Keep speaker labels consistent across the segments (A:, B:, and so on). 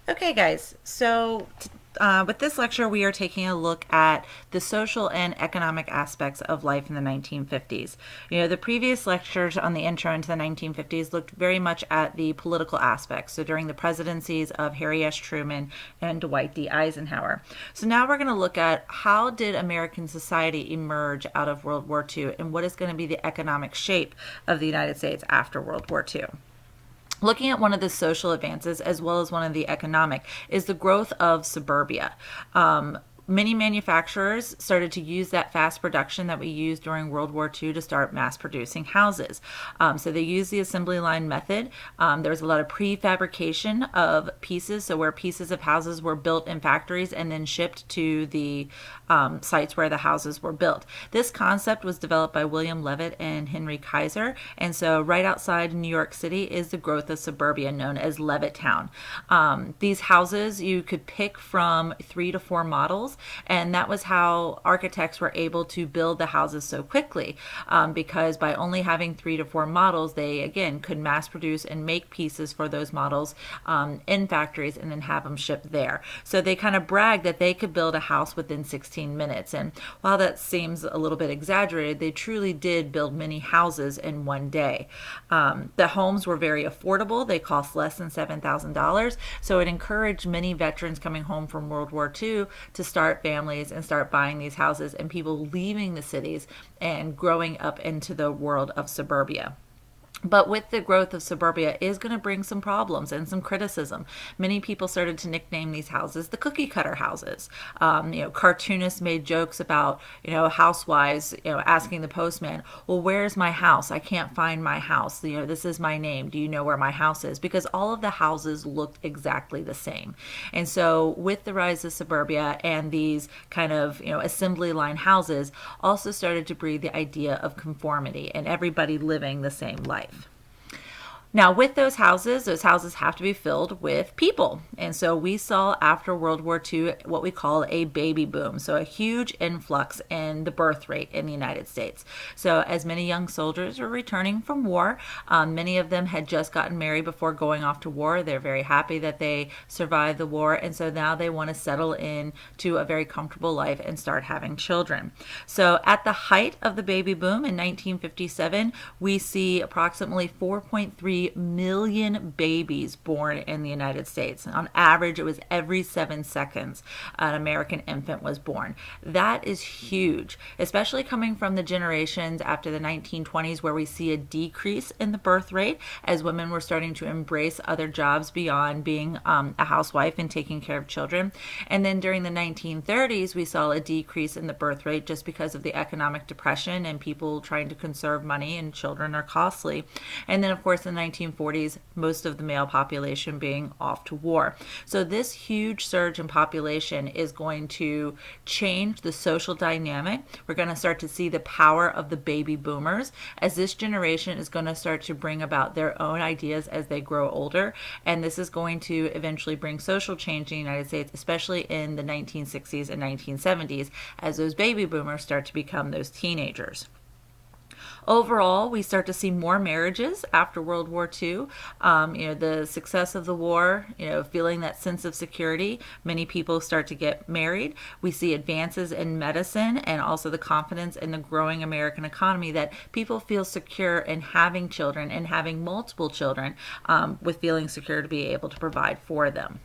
A: Okay, guys, with this lecture, we are taking a look at the social and economic aspects of life in the 1950s. The previous lectures on the intro into the 1950s looked very much at the political aspects, so during the presidencies of Harry S. Truman and Dwight D. Eisenhower. So now we're going to look at how did American society emerge out of World War II and what is going to be the economic shape of the United States after World War II. Looking at one of the social advances as well as one of the economic is the growth of suburbia. Many manufacturers started to use that fast production that we used during World War II to start mass producing houses. So they used the assembly line method. There was a lot of prefabrication of pieces, so where pieces of houses were built in factories and then shipped to the sites where the houses were built. This concept was developed by William Levitt and Henry Kaiser, and so right outside New York City is the growth of suburbia known as Levittown. These houses, you could pick from 3 to 4 models, and that was how architects were able to build the houses so quickly, because by only having 3 to 4 models, they again could mass produce and make pieces for those models in factories and then have them shipped there. So they kind of bragged that they could build a house within 16 minutes, and while that seems a little bit exaggerated, they truly did build many houses in one day. The homes were very affordable. They cost less than $7,000, so it encouraged many veterans coming home from World War II to start families and start buying these houses, and people leaving the cities and growing up into the world of suburbia. But with the growth of suburbia is going to bring some problems and some criticism. Many people started to nickname these houses the cookie cutter houses. Cartoonists made jokes about, housewives, asking the postman, well, where's my house? I can't find my house. This is my name. Do you know where my house is? Because all of the houses looked exactly the same. And so with the rise of suburbia and these kind of, assembly line houses also started to breed the idea of conformity and everybody living the same life. Now, with those houses have to be filled with people. And so we saw after World War II what we call a baby boom. So a huge influx in the birth rate in the United States. So as many young soldiers were returning from war, many of them had just gotten married before going off to war. They're very happy that they survived the war. And so now they want to settle in to a very comfortable life and start having children. So at the height of the baby boom in 1957, we see approximately 4.3 million babies born in the United States. On average, it was every 7 seconds an American infant was born. That is huge, especially coming from the generations after the 1920s where we see a decrease in the birth rate as women were starting to embrace other jobs beyond being a housewife and taking care of children. And then during the 1930s, we saw a decrease in the birth rate just because of the economic depression and people trying to conserve money, and children are costly. And then, of course, in the 1940s, most of the male population being off to war. So this huge surge in population is going to change the social dynamic. We're going to start to see the power of the baby boomers as this generation is going to start to bring about their own ideas as they grow older. And this is going to eventually bring social change in the United States, especially in the 1960s and 1970s, as those baby boomers start to become those teenagers. Overall, we start to see more marriages after World War II. The success of the war, feeling that sense of security, many people start to get married. We see advances in medicine and also the confidence in the growing American economy that people feel secure in having children and having multiple children, with feeling secure to be able to provide for them.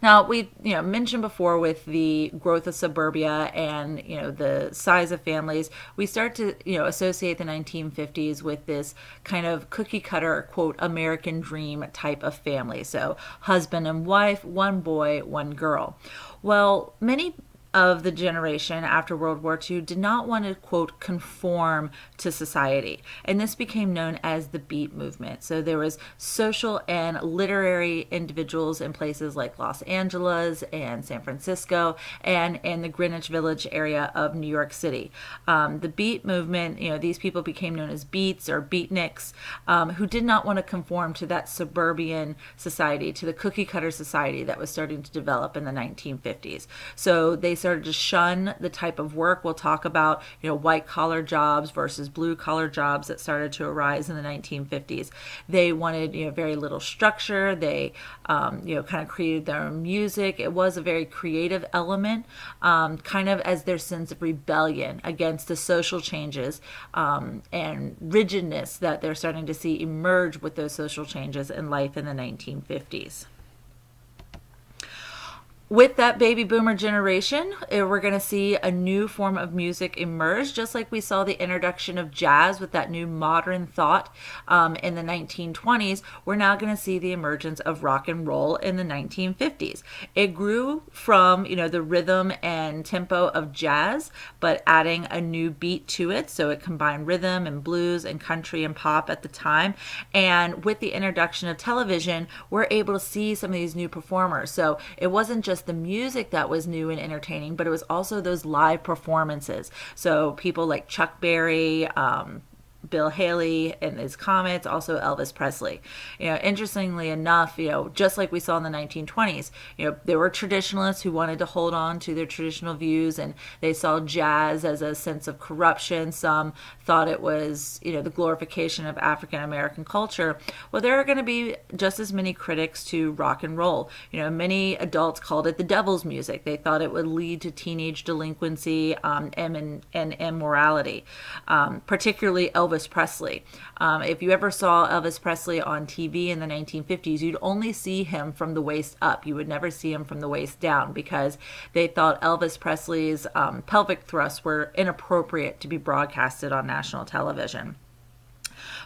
A: Now, we mentioned before with the growth of suburbia and the size of families, we start to associate the 1950s with this kind of cookie cutter, quote, American dream type of family. So husband and wife, one boy, one girl. Well, many of the generation after World War II did not want to, quote, conform to society. And this became known as the Beat movement. So there was social and literary individuals in places like Los Angeles and San Francisco and in the Greenwich Village area of New York City. The Beat movement, these people became known as Beats or Beatniks, who did not want to conform to that suburban society, to the cookie cutter society that was starting to develop in the 1950s. So they started started to shun the type of work. We'll talk about, white collar jobs versus blue collar jobs that started to arise in the 1950s. They wanted, very little structure. They, kind of created their own music. It was a very creative element, kind of as their sense of rebellion against the social changes and rigidness that they're starting to see emerge with those social changes in life in the 1950s. With that baby boomer generation, we're going to see a new form of music emerge, just like we saw the introduction of jazz with that new modern thought in the 1920s. We're now going to see the emergence of rock and roll in the 1950s. It grew from, the rhythm and tempo of jazz, but adding a new beat to it. So it combined rhythm and blues and country and pop at the time. And with the introduction of television, we're able to see some of these new performers. So it wasn't just the music that was new and entertaining, but it was also those live performances. So people like Chuck Berry, Bill Haley and his Comets, also Elvis Presley. Interestingly enough, just like we saw in the 1920s, there were traditionalists who wanted to hold on to their traditional views, and they saw jazz as a sense of corruption. Some thought it was, the glorification of African American culture. Well, there are going to be just as many critics to rock and roll. Many adults called it the devil's music. They thought it would lead to teenage delinquency and immorality, particularly Elvis Presley. If you ever saw Elvis Presley on TV in the 1950s, you'd only see him from the waist up. You would never see him from the waist down because they thought Elvis Presley's pelvic thrusts were inappropriate to be broadcasted on national television.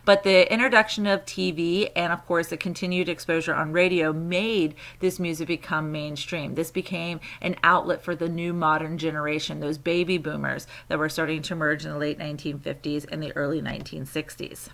A: But the introduction of TV and, of course, the continued exposure on radio made this music become mainstream. This became an outlet for the new modern generation, those baby boomers that were starting to emerge in the late 1950s and the early 1960s.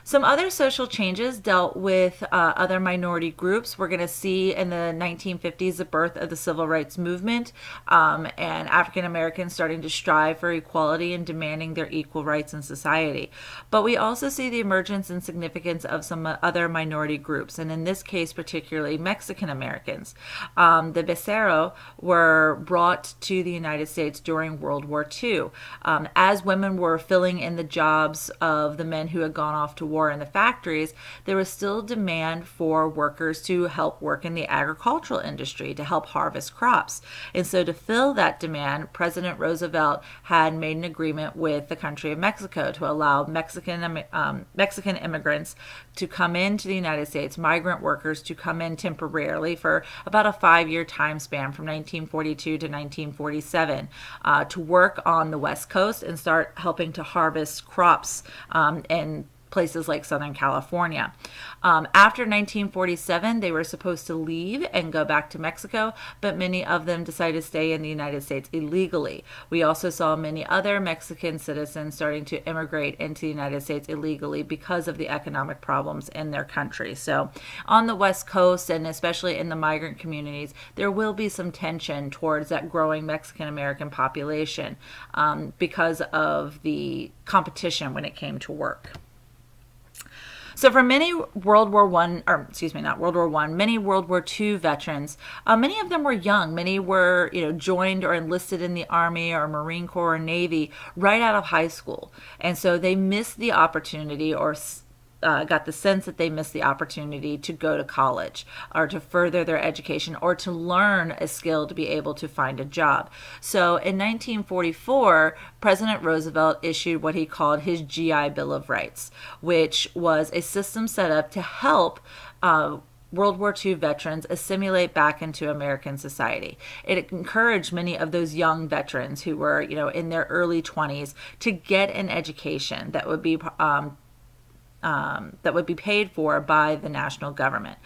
A: Some other social changes dealt with other minority groups. We're going to see in the 1950s the birth of the civil rights movement and African Americans starting to strive for equality and demanding their equal rights in society. But we also see the emergence and significance of some other minority groups, and in this case particularly Mexican Americans. The Bracero were brought to the United States during World War II. As women were filling in the jobs of the men who had gone off to war in the factories, there was still demand for workers to help work in the agricultural industry to help harvest crops. And so to fill that demand, President Roosevelt had made an agreement with the country of Mexico to allow Mexican immigrants to come into the United States, migrant workers to come in temporarily for about a 5-year time span from 1942 to 1947 to work on the West Coast and start helping to harvest crops and places like Southern California. After 1947, they were supposed to leave and go back to Mexico, but many of them decided to stay in the United States illegally. We also saw many other Mexican citizens starting to immigrate into the United States illegally because of the economic problems in their country. So on the West Coast, and especially in the migrant communities, there will be some tension towards that growing Mexican American population because of the competition when it came to work. So for many World War many World War II veterans, many of them were young. Many were, joined or enlisted in the Army or Marine Corps or Navy right out of high school. And so they missed the opportunity or got the sense that they missed the opportunity to go to college or to further their education or to learn a skill to be able to find a job. So in 1944, President Roosevelt issued what he called his GI Bill of Rights, which was a system set up to help World War II veterans assimilate back into American society. It encouraged many of those young veterans who were, in their early 20s to get an education that would be paid for by the national government.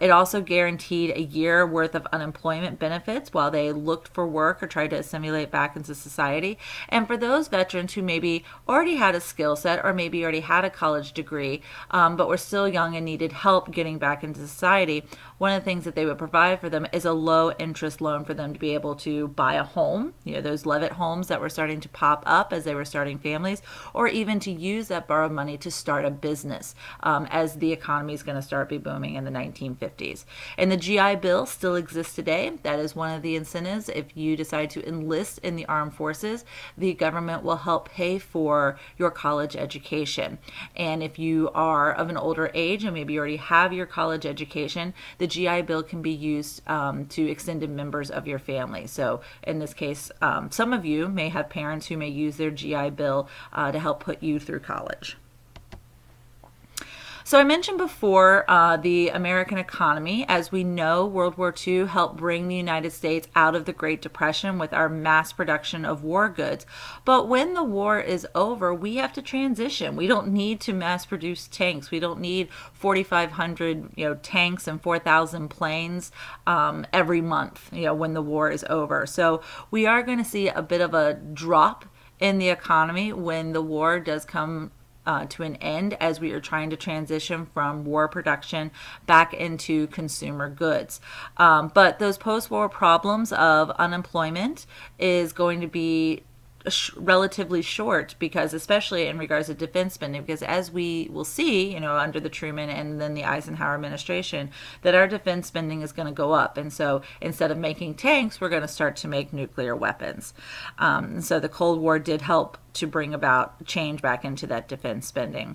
A: It also guaranteed a year worth of unemployment benefits while they looked for work or tried to assimilate back into society. And for those veterans who maybe already had a skill set or maybe already had a college degree, but were still young and needed help getting back into society, one of the things that they would provide for them is a low interest loan for them to be able to buy a home, those Levitt homes that were starting to pop up as they were starting families, or even to use that borrowed money to start a business as the economy is going to start be booming in the 1950s. And the GI Bill still exists today. That is one of the incentives. If you decide to enlist in the armed forces, the government will help pay for your college education. And if you are of an older age and maybe you already have your college education, the GI Bill can be used to extended members of your family. So in this case, some of you may have parents who may use their GI Bill to help put you through college. So I mentioned before the American economy. As we know, World War II helped bring the United States out of the Great Depression with our mass production of war goods. But when the war is over, we have to transition. We don't need to mass produce tanks. We don't need 4,500 tanks and 4,000 planes every month when the war is over. So we are going to see a bit of a drop in the economy when the war does come to an end, as we are trying to transition from war production back into consumer goods. But those post-war problems of unemployment is going to be relatively short, because especially in regards to defense spending, because as we will see, under the Truman and then the Eisenhower administration, that our defense spending is going to go up. And so instead of making tanks, we're going to start to make nuclear weapons. So the Cold War did help to bring about change back into that defense spending.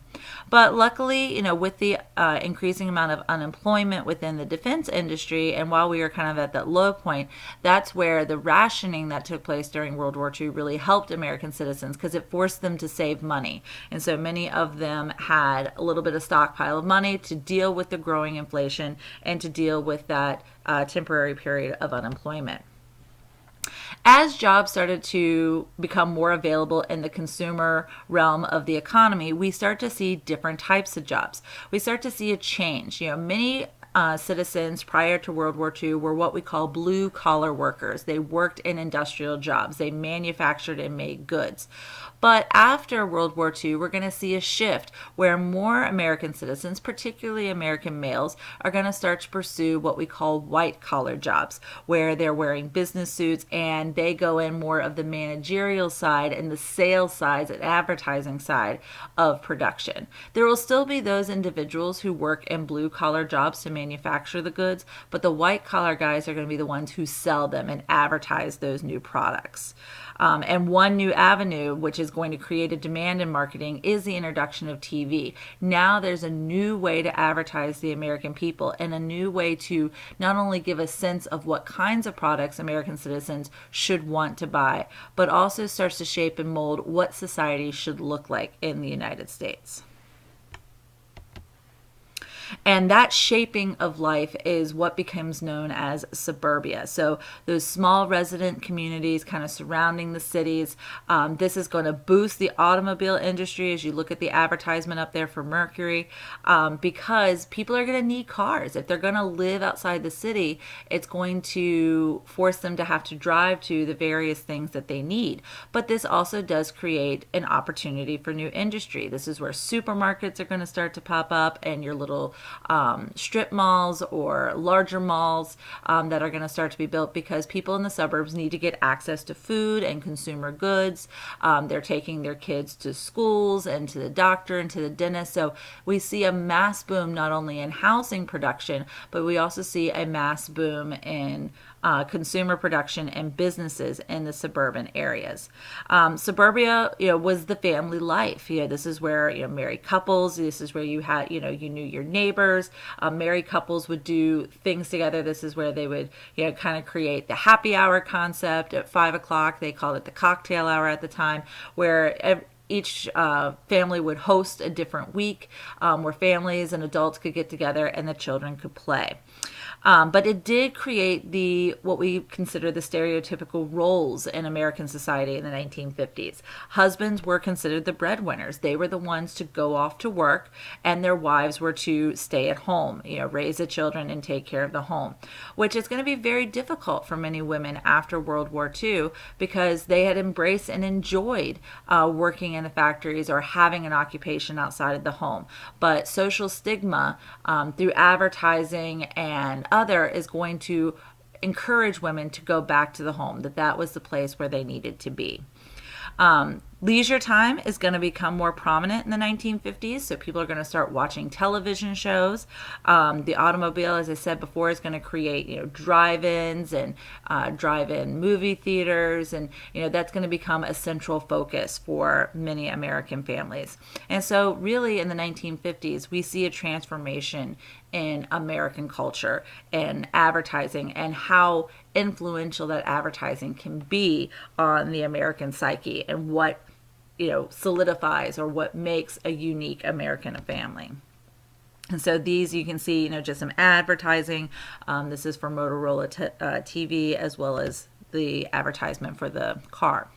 A: But luckily, with the increasing amount of unemployment within the defense industry, and while we were kind of at that low point, that's where the rationing that took place during World War II really helped American citizens, because it forced them to save money. And so many of them had a little bit of stockpile of money to deal with the growing inflation and to deal with that temporary period of unemployment. As jobs started to become more available in the consumer realm of the economy, we start to see different types of jobs. We start to see a change. Many citizens prior to World War II were what we call blue-collar workers. They worked in industrial jobs. They manufactured and made goods. But after World War II, we're going to see a shift where more American citizens, particularly American males, are going to start to pursue what we call white-collar jobs, where they're wearing business suits and they go in more of the managerial side and the sales side and advertising side of production. There will still be those individuals who work in blue-collar jobs to manufacture the goods, but the white-collar guys are going to be the ones who sell them and advertise those new products. And one new avenue, which is going to create a demand in marketing, is the introduction of TV. Now there's a new way to advertise the American people, and a new way to not only give a sense of what kinds of products American citizens should want to buy, but also starts to shape and mold what society should look like in the United States. And that shaping of life is what becomes known as suburbia. So those small resident communities kind of surrounding the cities. This is going to boost the automobile industry as you look at the advertisement up there for Mercury, because people are going to need cars. If they're going to live outside the city, it's going to force them to have to drive to the various things that they need. But this also does create an opportunity for new industry. This is where supermarkets are going to start to pop up, and your little strip malls or larger malls that are going to start to be built, because people in the suburbs need to get access to food and consumer goods. They're taking their kids to schools and to the doctor and to the dentist. So we see a mass boom not only in housing production, but we also see a mass boom in consumer production and businesses in the suburban areas. Suburbia, was the family life. This is where, married couples, this is where you had, you knew your neighbors. Married couples would do things together. This is where they would, kind of create the happy hour concept at 5 o'clock. They called it the cocktail hour at the time, where each family would host a different week where families and adults could get together and the children could play. But it did create what we consider the stereotypical roles in American society in the 1950s. Husbands were considered the breadwinners. They were the ones to go off to work, and their wives were to stay at home, raise the children and take care of the home, which is going to be very difficult for many women after World War II, because they had embraced and enjoyed working in the factories or having an occupation outside of the home. But social stigma through advertising and and other is going to encourage women to go back to the home, that was the place where they needed to be. Leisure time is going to become more prominent in the 1950s, so people are going to start watching television shows. The automobile, as I said before, is going to create, drive-ins and drive-in movie theaters, and that's going to become a central focus for many American families. And so, really, in the 1950s, we see a transformation in American culture and advertising, and how influential that advertising can be on the American psyche, and what solidifies or what makes a unique American family. And so these, you can see, just some advertising. This is for Motorola TV, as well as the advertisement for the car.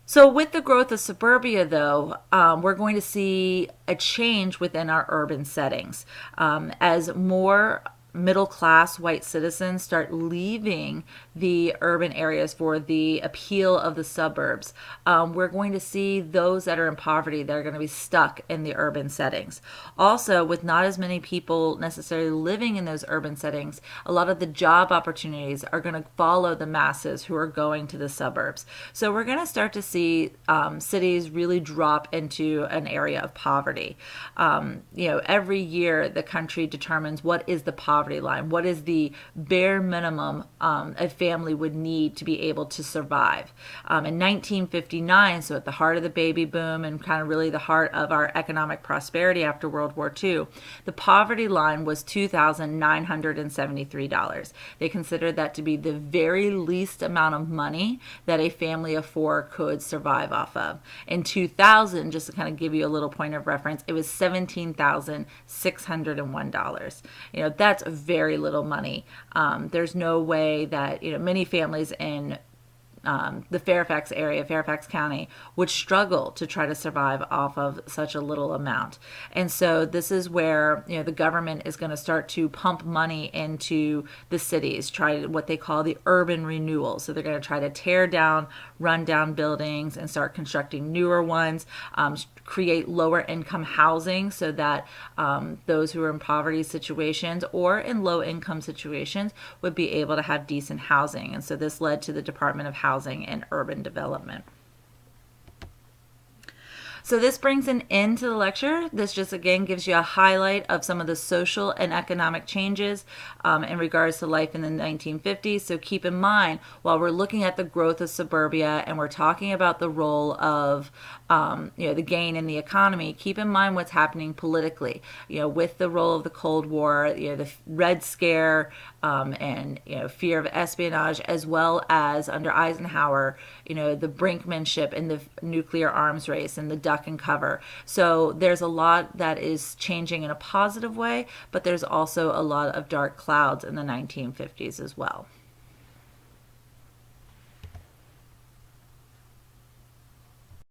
A: So with the growth of suburbia, though, we're going to see a change within our urban settings as more middle-class white citizens start leaving the urban areas for the appeal of the suburbs. We're going to see those that are in poverty that are going to be stuck in the urban settings. Also, with not as many people necessarily living in those urban settings, a lot of the job opportunities are going to follow the masses who are going to the suburbs. So we're going to start to see cities really drop into an area of poverty. Every year the country determines what is the poverty line, what is the bare minimum a family would need to be able to survive. In 1959, so at the heart of the baby boom and kind of really the heart of our economic prosperity after World War II, the poverty line was $2,973. They considered that to be the very least amount of money that a family of four could survive off of. In 2000, just to kind of give you a little point of reference, it was $17,601. That's very little money. There's no way that many families in the Fairfax area, Fairfax County, would struggle to try to survive off of such a little amount. And so this is where the government is going to start to pump money into the cities, try what they call the urban renewal. So they're going to try to tear down rundown buildings and start constructing newer ones, create lower income housing so that those who are in poverty situations or in low income situations would be able to have decent housing. And so this led to the Department of Housing and Urban Development. So this brings an end to the lecture. This just again gives you a highlight of some of the social and economic changes in regards to life in the 1950s. So keep in mind, while we're looking at the growth of suburbia and we're talking about the role of the gain in the economy, keep in mind what's happening politically. With the role of the Cold War, the Red Scare, and fear of espionage, as well as under Eisenhower, the brinkmanship in the nuclear arms race and the duck and cover. So there's a lot that is changing in a positive way, but there's also a lot of dark clouds in the 1950s as well.